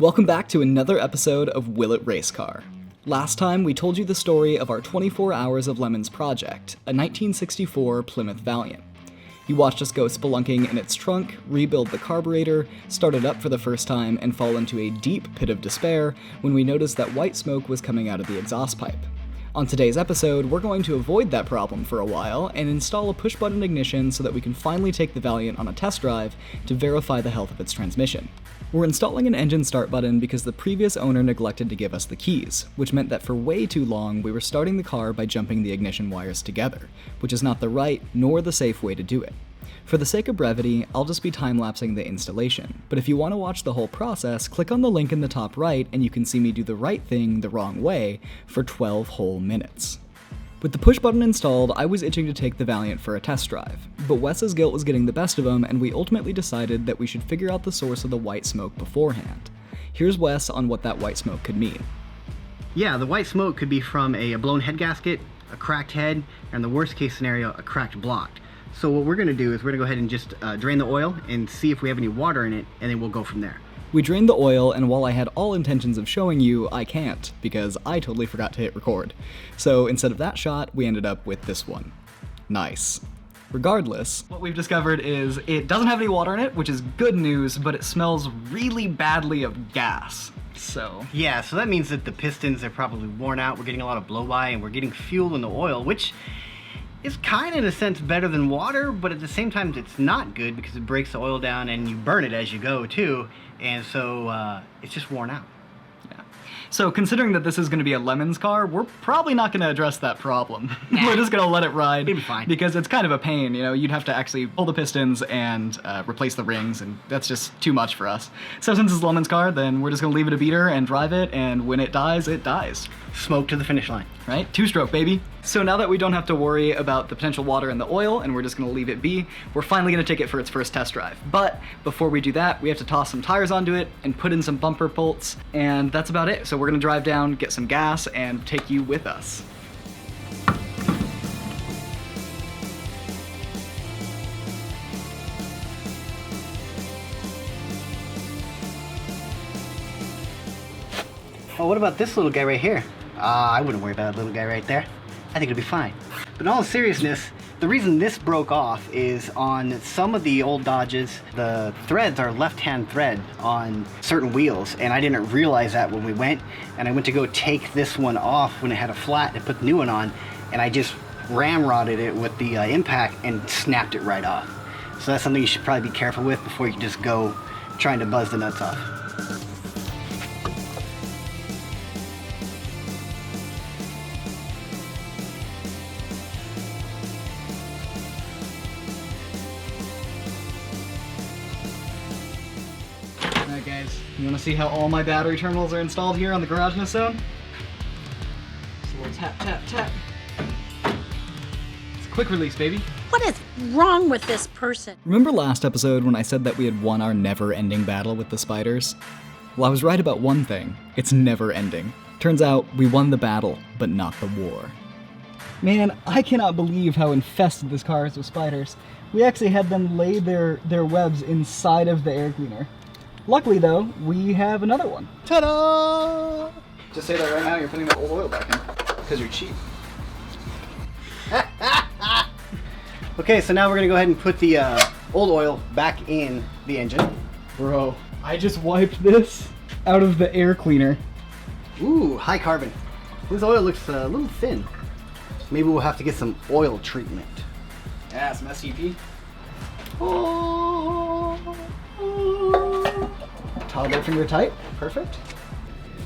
Welcome back to another episode of Will It Racecar. Last time, we told you the story of our 24 Hours of Lemons project, a 1964 Plymouth Valiant. You watched us go spelunking in its trunk, rebuild the carburetor, start it up for the first time, and fall into a deep pit of despair when we noticed that white smoke was coming out of the exhaust pipe. On today's episode, we're going to avoid that problem for a while and install a push-button ignition so that we can finally take the Valiant on a test drive to verify the health of its transmission. We're installing an engine start button because the previous owner neglected to give us the keys, which meant that for way too long we were starting the car by jumping the ignition wires together, which is not the right nor the safe way to do it. For the sake of brevity, I'll just be time-lapsing the installation, but if you want to watch the whole process, click on the link in the top right and you can see me do the right thing the wrong way for 12 whole minutes. With the push button installed, I was itching to take the Valiant for a test drive, but Wes's guilt was getting the best of him and we ultimately decided that we should figure out the source of the white smoke beforehand. Here's Wes on what that white smoke could mean. Yeah, the white smoke could be from a blown head gasket, a cracked head, and the worst case scenario, a cracked block. So what we're going to do is we're going to go ahead and just drain the oil and see if we have any water in it, and then we'll go from there. We drained the oil, and while I had all intentions of showing you, I can't, because I totally forgot to hit record. So instead of that shot, we ended up with this one. Nice. Regardless, what we've discovered is it doesn't have any water in it, which is good news, but it smells really badly of gas. So yeah, so that means that the pistons are probably worn out, we're getting a lot of blow-by, and we're getting fuel in the oil, which is kind of, in a sense, better than water, but at the same time, it's not good because it breaks the oil down and you burn it as you go, too. And so it's just worn out. Yeah. So considering that this is going to be a Lemons car, we're probably not going to address that problem. We're just going to let it ride. It'll be fine. Because it's kind of a pain, you know, you'd have to actually pull the pistons and replace the rings, and that's just too much for us. So since it's a Lemons car, then we're just going to leave it a beater and drive it, and when it dies, it dies. Smoke to the finish line. Right? Two-stroke, baby. So now that we don't have to worry about the potential water in the oil and we're just going to leave it be, we're finally going to take it for its first test drive. But before we do that, we have to toss some tires onto it and put in some bumper bolts, and that's about it. So we're going to drive down, get some gas, and take you with us. Oh, what about this little guy right here? I wouldn't worry about that little guy right there. I think it'll be fine. But in all seriousness, the reason this broke off is on some of the old Dodges, the threads are left-hand thread on certain wheels, and I didn't realize that when we went, and I went to go take this one off when it had a flat and put the new one on, and I just ramrodded it with the impact and snapped it right off. So that's something you should probably be careful with before you just go trying to buzz the nuts off. Alright guys, you want to see how all my battery terminals are installed here on the Garagenous Zone? So we'll tap, tap, tap. It's a quick release, baby. What is wrong with this person? Remember last episode when I said that we had won our never-ending battle with the spiders? Well, I was right about one thing. It's never ending. Turns out, we won the battle, but not the war. Man, I cannot believe how infested this car is with spiders. We actually had them lay their webs inside of the air cleaner. Luckily, though, we have another one. Ta-da! Just say that right now, you're putting the old oil back in, because you're cheap. Okay, so now we're gonna go ahead and put the old oil back in the engine. Bro, I just wiped this out of the air cleaner. Ooh, high carbon. This oil looks a little thin. Maybe we'll have to get some oil treatment. Yeah, some STP. Toggle finger tight. Perfect.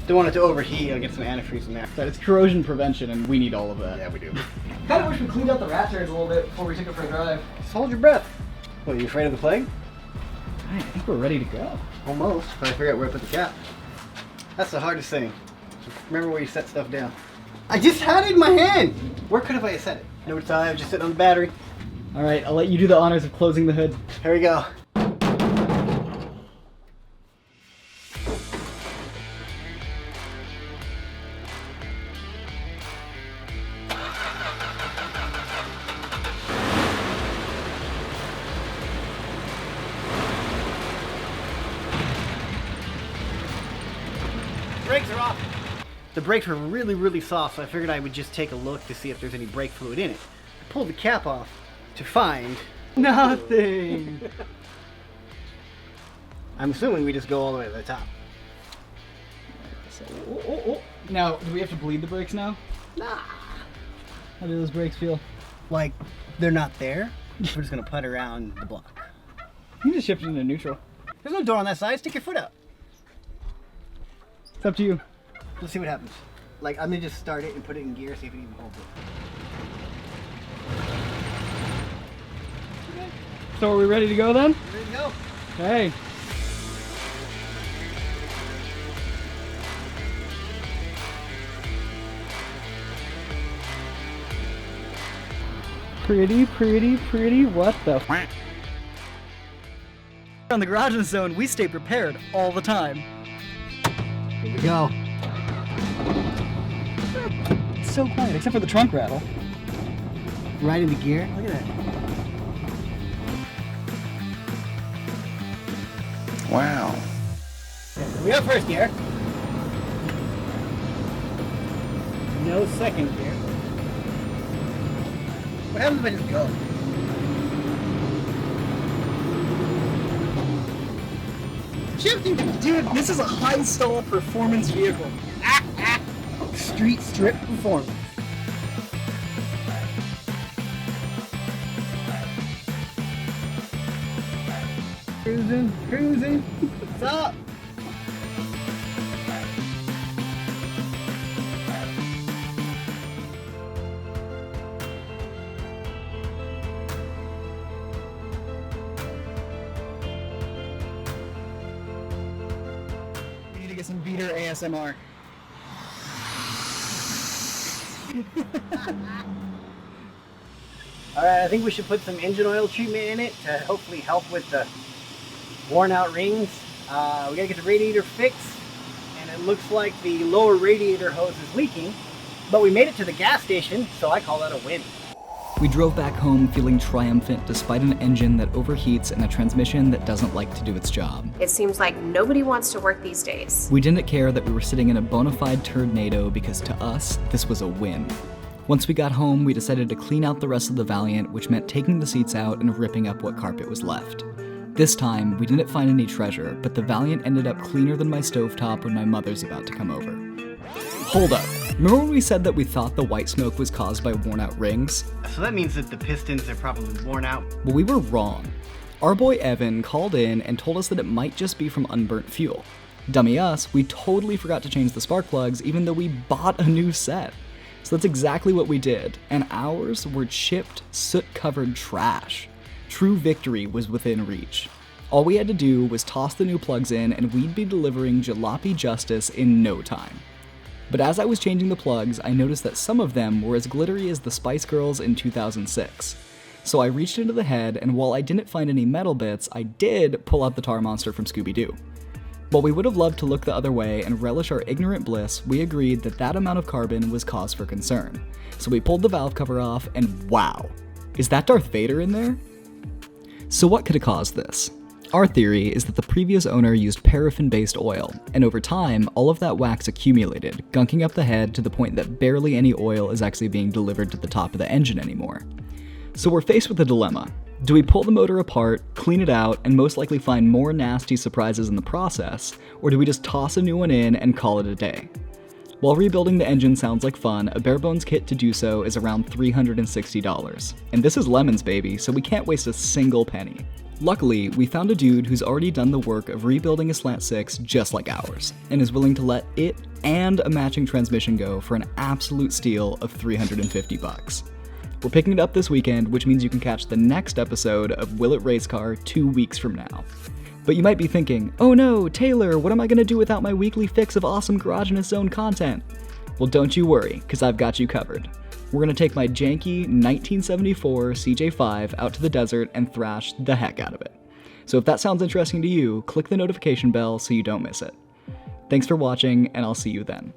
Don't want it to overheat. I'll get some antifreeze in there. That it's corrosion prevention, and we need all of that. Yeah, we do. Kind of wish we cleaned out the rat turds a little bit before we took it for a drive. Just hold your breath. What, are you afraid of the plague? Alright, I think we're ready to go. Almost, but I forgot where I put the cap. That's the hardest thing. Remember where you set stuff down. I just had it in my hand! Where could have I set it? No time, just sitting on the battery. Alright, I'll let you do the honors of closing the hood. Here we go. brakes are off. The brakes were really, really soft, so I figured I would just take a look to see if there's any brake fluid in it. I pulled the cap off to find nothing. I'm assuming we just go all the way to the top. So, Now, do we have to bleed the brakes now? Nah. How do those brakes feel? Like, they're not there. We're just gonna putt around the block. You can just shift it into neutral. There's no door on that side. Stick your foot out. It's up to you. Let's see what happens. Like, I'm gonna just start it and put it in gear, see if it even holds it. So are we ready to go then? Ready to go. Hey. Pretty, pretty, pretty, what the f? On the Garagenous Zone, we stay prepared all the time. Here we go. It's so quiet, except for the trunk rattle. Right into gear. Look at that. Wow. We have first gear. No second gear. What happens if I just go? Shifting! Dude, this is a high stall performance vehicle. Street strip performance. Cruising, cruising. What's up? We need to get some beater ASMR. Alright, I think we should put some engine oil treatment in it to hopefully help with the worn out rings. We gotta get the radiator fixed, and it looks like the lower radiator hose is leaking, but we made it to the gas station, so I call that a win. We drove back home feeling triumphant despite an engine that overheats and a transmission that doesn't like to do its job. It seems like nobody wants to work these days. We didn't care that we were sitting in a bona fide tornado because to us, this was a win. Once we got home, we decided to clean out the rest of the Valiant, which meant taking the seats out and ripping up what carpet was left. This time, we didn't find any treasure, but the Valiant ended up cleaner than my stovetop when my mother's about to come over. Hold up. Remember when we said that we thought the white smoke was caused by worn out rings? So that means that the pistons are probably worn out. Well, we were wrong. Our boy Evan called in and told us that it might just be from unburnt fuel. Dummy us, we totally forgot to change the spark plugs even though we bought a new set. So that's exactly what we did, and ours were chipped, soot-covered trash. True victory was within reach. All we had to do was toss the new plugs in and we'd be delivering jalopy justice in no time. But as I was changing the plugs, I noticed that some of them were as glittery as the Spice Girls in 2006. So I reached into the head, and while I didn't find any metal bits, I did pull out the tar monster from Scooby-Doo. While we would have loved to look the other way and relish our ignorant bliss, we agreed that that amount of carbon was cause for concern. So we pulled the valve cover off, and wow! Is that Darth Vader in there? So what could have caused this? Our theory is that the previous owner used paraffin-based oil, and over time, all of that wax accumulated, gunking up the head to the point that barely any oil is actually being delivered to the top of the engine anymore. So we're faced with a dilemma. Do we pull the motor apart, clean it out, and most likely find more nasty surprises in the process, or do we just toss a new one in and call it a day? While rebuilding the engine sounds like fun, a bare-bones kit to do so is around $360. And this is Lemon's baby, so we can't waste a single penny. Luckily, we found a dude who's already done the work of rebuilding a Slant 6 just like ours, and is willing to let it and a matching transmission go for an absolute steal of $350. We're picking it up this weekend, which means you can catch the next episode of Will It Racecar 2 weeks from now. But you might be thinking, oh no, Taylor, what am I gonna do without my weekly fix of awesome Garagenous Zone content? Well, don't you worry, because I've got you covered. We're gonna take my janky 1974 CJ5 out to the desert and thrash the heck out of it. So if that sounds interesting to you, click the notification bell so you don't miss it. Thanks for watching, and I'll see you then.